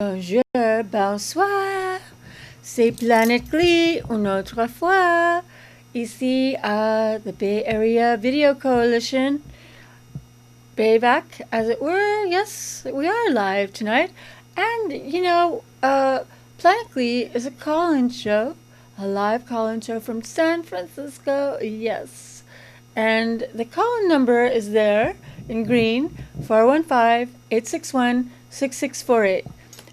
Bonjour, bonsoir, c'est Planet Glee une autre fois, ici à the Bay Area Video Coalition, BAVAC as it were. Yes, we are live tonight, and Planet Glee is a call-in show, a live call-in show from San Francisco, yes, and the call-in number is there in green, 415-861-6648.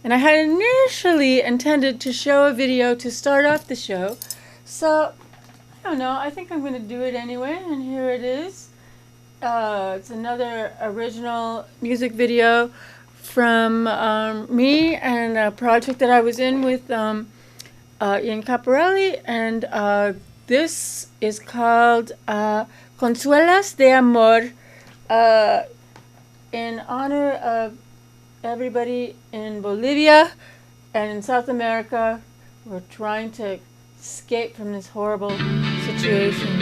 And I had initially intended to show a video to start off the show. So, I don't know, I think I'm going to do it anyway. And here it is. It's another original music video from me and a project that I was in with Ian Caparelli. And this is called Consuelas de Amor, in honor of everybody in Bolivia and in South America who are trying to escape from this horrible situation.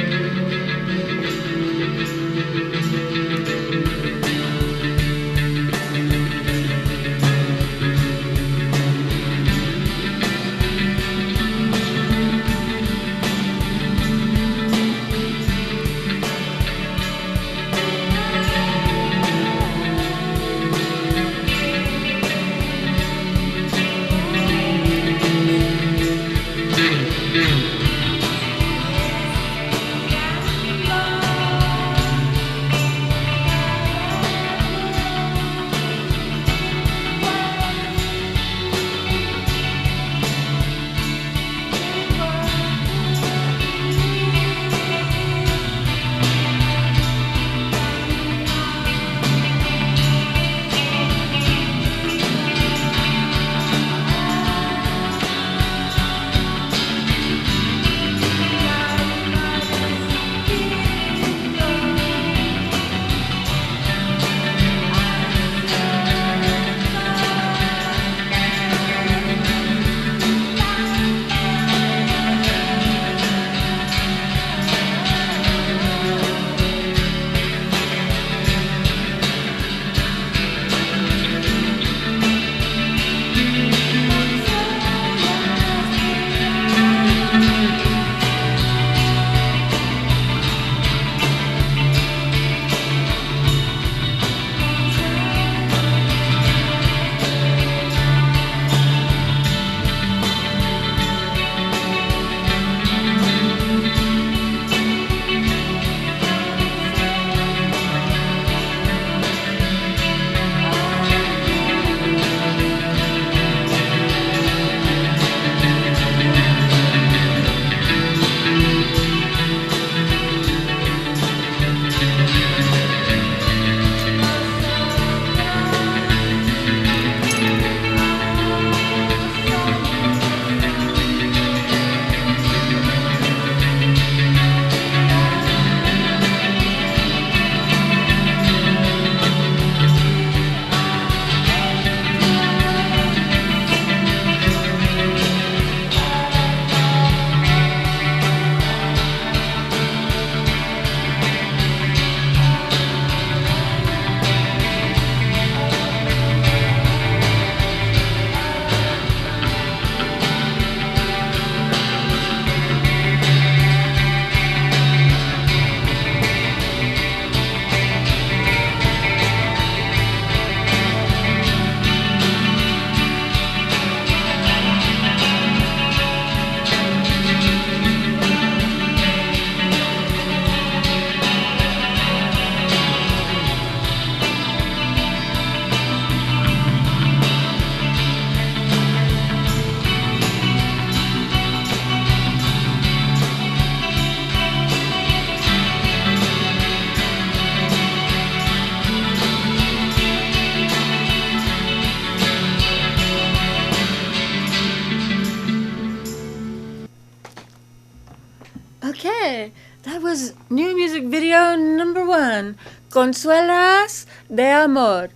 Okay, that was new music video number 1, Consuelas de Amor.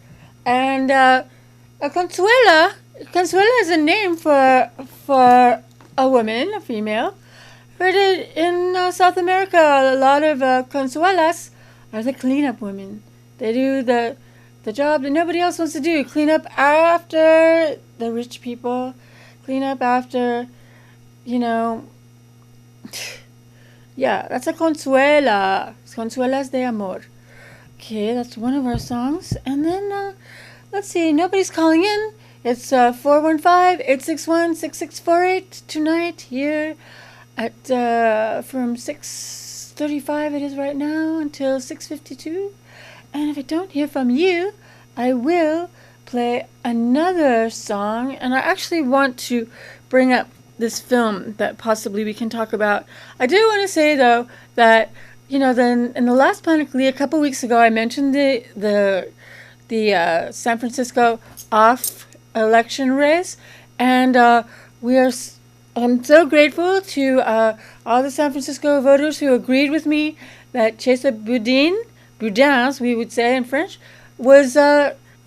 And Consuela is a name for a woman, a female. But in South America, a lot of Consuelas are the cleanup women. They do the job that nobody else wants to do, clean up after the rich people, clean up after, you know, yeah, that's a Consuela. Consuelas de Amor. Okay, that's one of our songs. And then, let's see, nobody's calling in. It's 415-861-6648 tonight here at from 6:35 it is right now until 6:52. And if I don't hear from you, I will play another song. And I actually want to bring up this film that possibly we can talk about. I do want to say, though, that, you know, then in the last Planet Glee a couple weeks ago, I mentioned the San Francisco off-election race. And I'm so grateful to all the San Francisco voters who agreed with me that Chesa Boudin, as we would say in French, was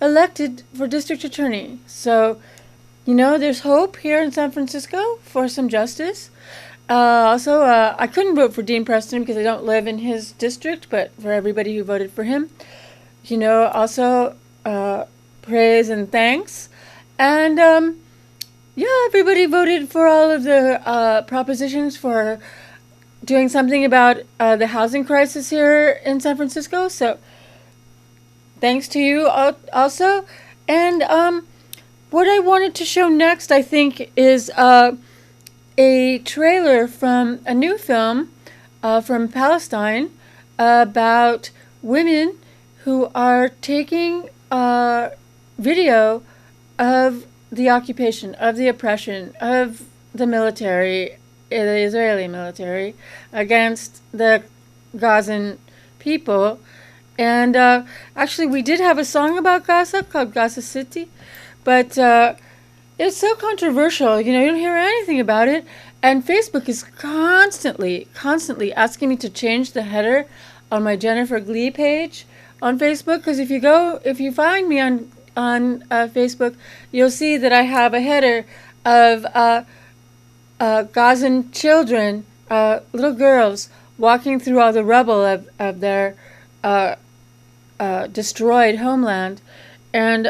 elected for district attorney. So, you know, there's hope here in San Francisco for some justice. Also, I couldn't vote for Dean Preston because I don't live in his district, but for everybody who voted for him, you know, also praise and thanks. And, yeah, everybody voted for all of the propositions for doing something about the housing crisis here in San Francisco. So thanks to you also. And what I wanted to show next, I think, is a trailer from a new film from Palestine about women who are taking video of the occupation, of the oppression, of the military, the Israeli military, against the Gazan people. And actually, we did have a song about Gaza called Gaza City, but it's so controversial. You know, you don't hear anything about it. And Facebook is constantly asking me to change the header on my Jennifer Glee page on Facebook. Because if you find me on Facebook, you'll see that I have a header of Gazan children, little girls, walking through all the rubble of their destroyed homeland. And,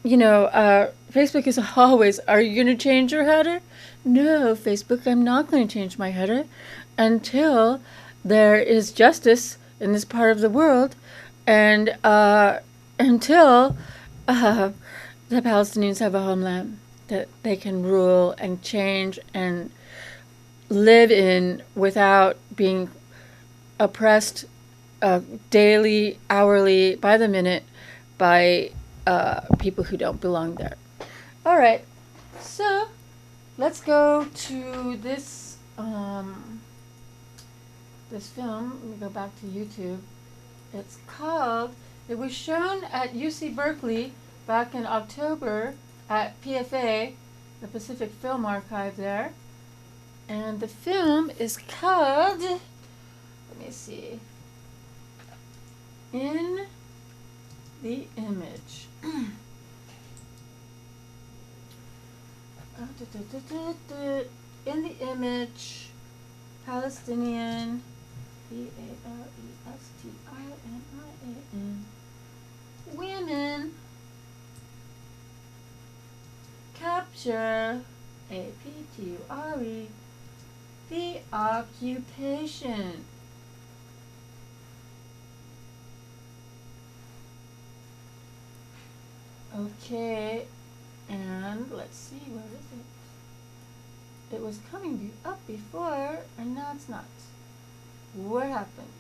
you know, Facebook is always, are you going to change your header? No, Facebook, I'm not going to change my header until there is justice in this part of the world, and until the Palestinians have a homeland that they can rule and change and live in without being oppressed daily, hourly, by the minute, by people who don't belong there. All right, so let's go to this this film. Let me go back to YouTube. It was shown at UC Berkeley back in October at PFA, the Pacific Film Archive there. And the film is called, let me see, In the Image. In the Image, Palestinian, Palestinian, women capture, APTURE, the occupation. Okay, and let's see, where is it? It was coming up before, and now it's not. What happened?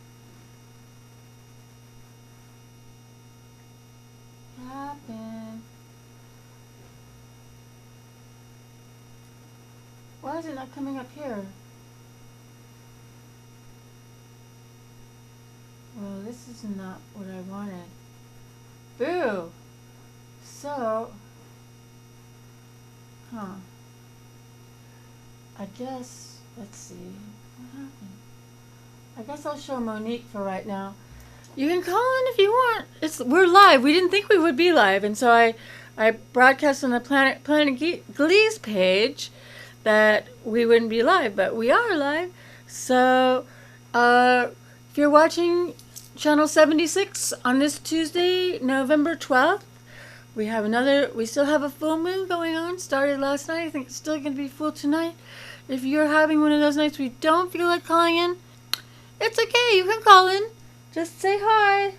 Why is it not coming up here? Well, this is not what I wanted. Boo! So, I guess, let's see, what happened? I guess I'll show Monique for right now. You can call in if you want. We're live. We didn't think we would be live, and so I broadcast on the Planet Glee's page that we wouldn't be live, but we are live. So, if you're watching Channel 76 on this Tuesday, November 12th, We still have a full moon going on. Started last night. I think it's still going to be full tonight. If you're having one of those nights where you don't feel like calling in, it's okay. You can call in. Just say hi.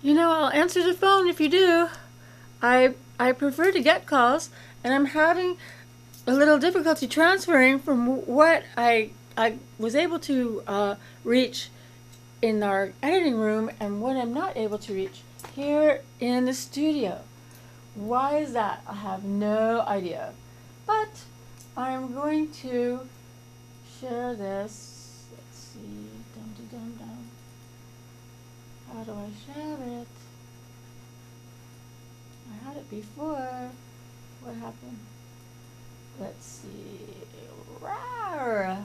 You know, I'll answer the phone if you do. I prefer to get calls, and I'm having a little difficulty transferring from what I was able to reach in our editing room and what I'm not able to reach here in the studio. Why is that? I have no idea. But I'm going to share this. Let's see. Dum-de-dum-dum. How do I share it? I had it before. What happened? Let's see. Rawr.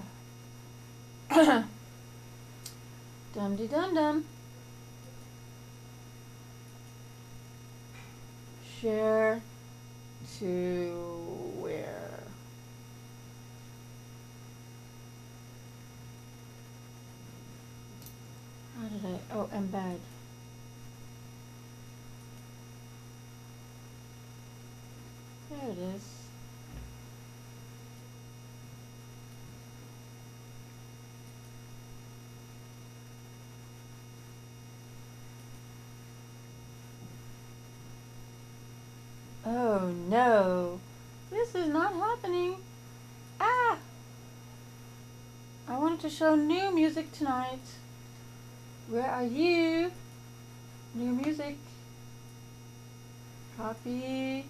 Dum-de-dum-dum. Share to where? How did I? Oh, embed. There it is. Oh no, this is not happening. Ah! I wanted to show new music tonight. Where are you? New music. Copy.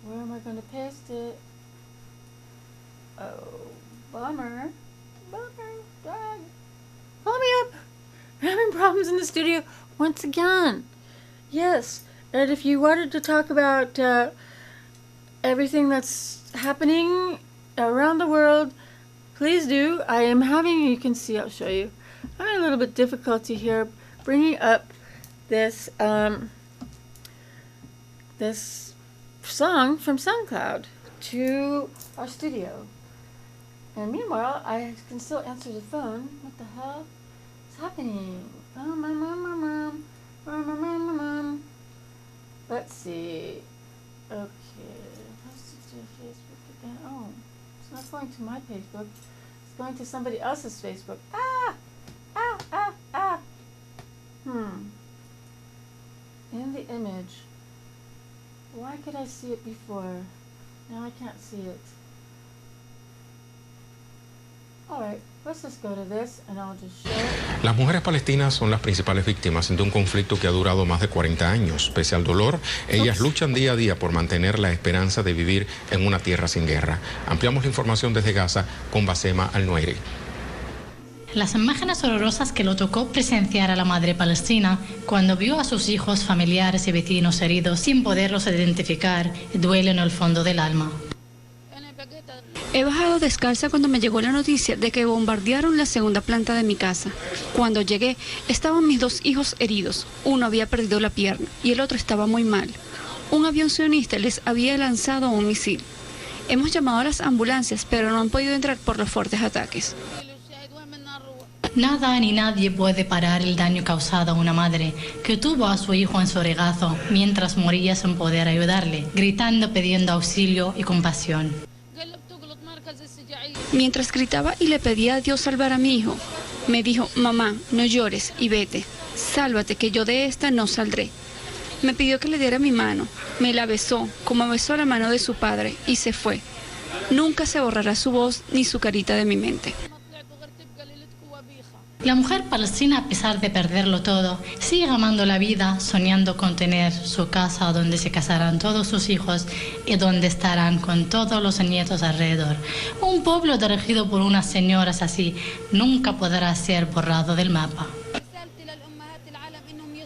Where am I going to paste it? Oh, bummer. Bummer. Dog. Pull me up. I'm having problems in the studio once again. Yes. And if you wanted to talk about everything that's happening around the world, please do. I am having, you can see, I'll show you. I'm having a little bit difficulty here bringing up this this song from SoundCloud to our studio. And meanwhile, I can still answer the phone. What the hell is happening? Oh, mom. Let's see. Okay. Posted to Facebook again. Oh, it's not going to my Facebook. It's going to somebody else's Facebook. In the image. Why could I see it before? Now I can't see it. Alright, let's just go to this and I'll just show it. Las mujeres palestinas son las principales víctimas de un conflicto que ha durado más de 40 años. Pese al dolor, ellas luchan día a día por mantener la esperanza de vivir en una tierra sin guerra. Ampliamos la información desde Gaza con Basema Al-Nueiri. Las imágenes horrorosas que lo tocó presenciar a la madre palestina cuando vio a sus hijos, familiares y vecinos heridos sin poderlos identificar duelen en el fondo del alma. He bajado descalza cuando me llegó la noticia de que bombardearon la segunda planta de mi casa. Cuando llegué, estaban mis dos hijos heridos. Uno había perdido la pierna y el otro estaba muy mal. Un avión sionista les había lanzado un misil. Hemos llamado a las ambulancias, pero no han podido entrar por los fuertes ataques. Nada ni nadie puede parar el daño causado a una madre que tuvo a su hijo en su regazo mientras moría sin poder ayudarle, gritando pidiendo auxilio y compasión. Mientras gritaba y le pedía a Dios salvar a mi hijo, me dijo: mamá, no llores y vete, sálvate que yo de esta no saldré. Me pidió que le diera mi mano, me la besó como besó la mano de su padre y se fue. Nunca se borrará su voz ni su carita de mi mente. La mujer palestina, a pesar de perderlo todo, sigue amando la vida, soñando con tener su casa donde se casarán todos sus hijos y donde estarán con todos los nietos alrededor. Un pueblo dirigido por unas señoras así nunca podrá ser borrado del mapa.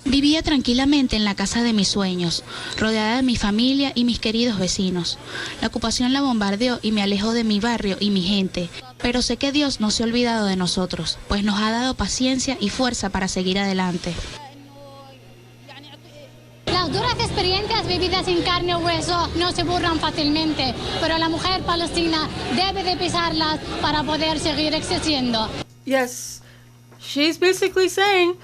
Vivía tranquilamente en la casa de mis sueños, rodeada de mi familia y mis queridos vecinos. La ocupación la bombardeó y me alejó de mi barrio y mi gente, pero sé que Dios no se ha olvidado de nosotros, pues nos ha dado paciencia y fuerza para seguir adelante. Las duras experiencias vividas en carne o hueso no se borran fácilmente, pero la mujer palestina debe de pisarlas para poder seguir existiendo. Yes, she's basically saying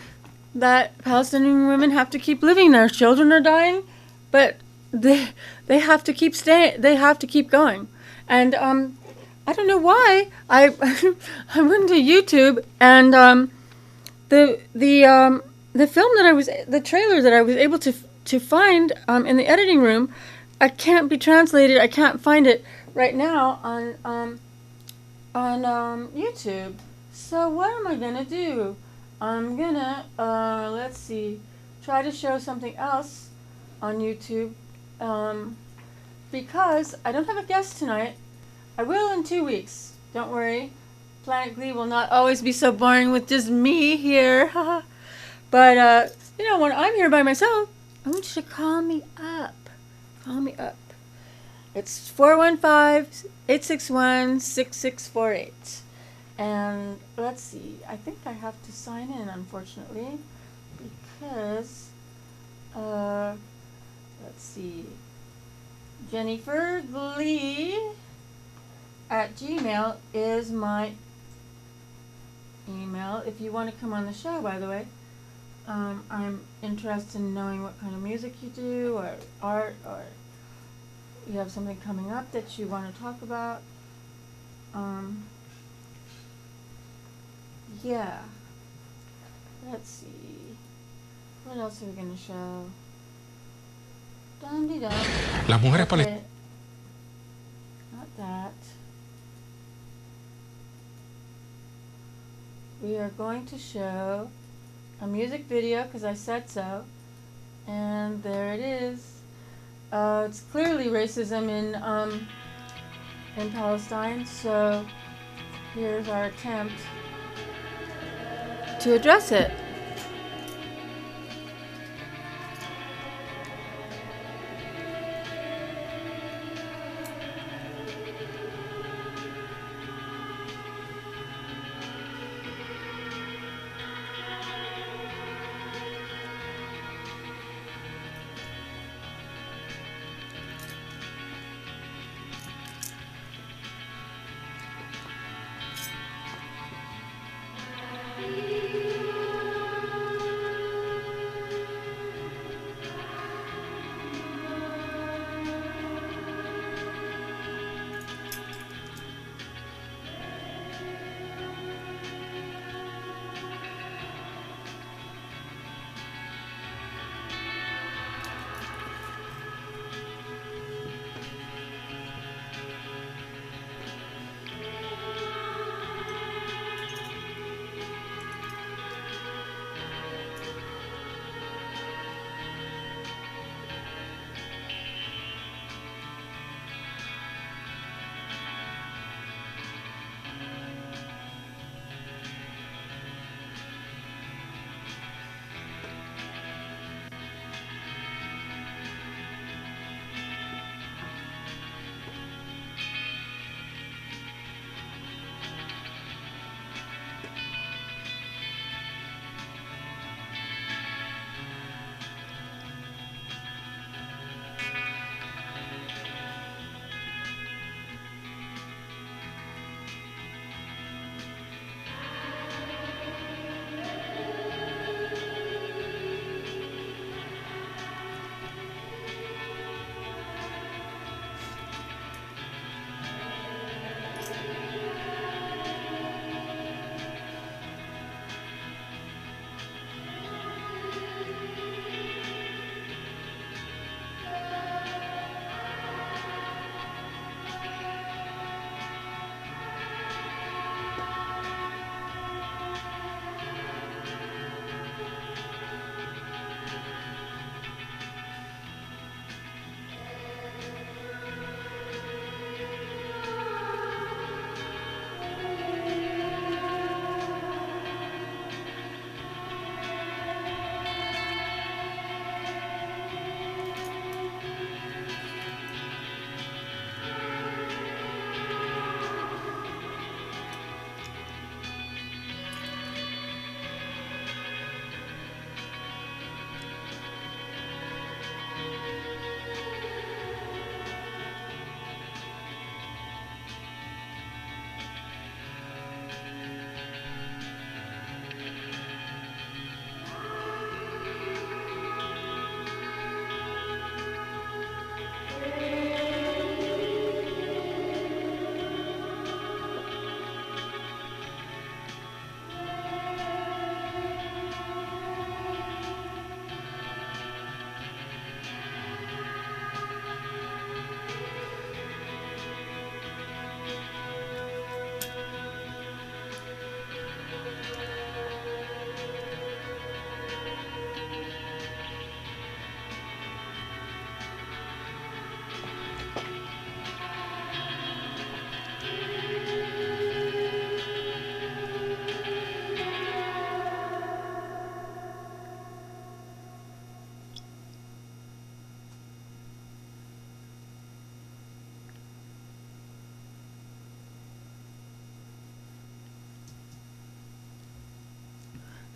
that Palestinian women have to keep living. Their children are dying, but they have to keep staying. They have to keep going. And I don't know why I I went to YouTube, and the film that the trailer that I was able to find in the editing room, I can't be translated. I can't find it right now on YouTube. So what am I gonna do? I'm gonna let's see, try to show something else on YouTube, because I don't have a guest tonight. I will in 2 weeks. Don't worry. Planet Glee will not always be so boring with just me here. But when I'm here by myself, I want you to call me up. Call me up. It's 415-861-6648. And let's see. I think I have to sign in, unfortunately, because let's see. Jennifer Glee at Gmail is my email. If you want to come on the show, by the way, I'm interested in knowing what kind of music you do, or art, or you have something coming up that you want to talk about. Yeah. Let's see. What else are we going to show? Dum-de-dum. Las mujeres Okay. palestinas. Not that. We are going to show a music video because I said so. And there it is. It's clearly racism in Palestine, so here's our attempt to address it.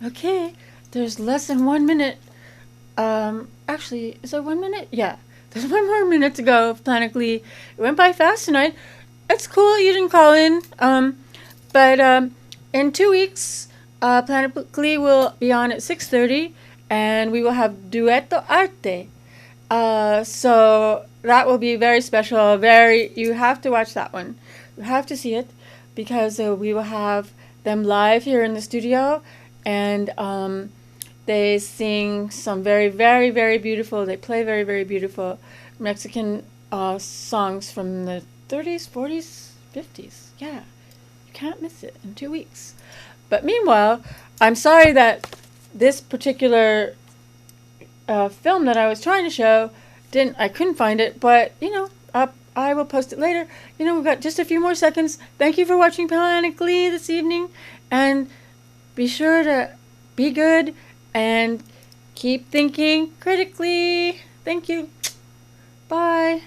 Okay, there's less than 1 minute. Actually, is there 1 minute? Yeah, there's 1 more minute to go of Planet Glee. It went by fast tonight. It's cool you didn't call in. But in 2 weeks, Planet Glee will be on at 6:30, and we will have Duetto Arte. So that will be very special. You have to watch that one. You have to see it because we will have them live here in the studio, and they sing some very, very, very beautiful. They play very, very beautiful Mexican songs from the 30s, 40s, 50s. Yeah, you can't miss it in 2 weeks. But meanwhile, I'm sorry that this particular film that I was trying to show I couldn't find it, but I will post it later. We've got just a few more seconds. Thank you for watching Planet Glee this evening, and be sure to be good and keep thinking critically. Thank you. Bye.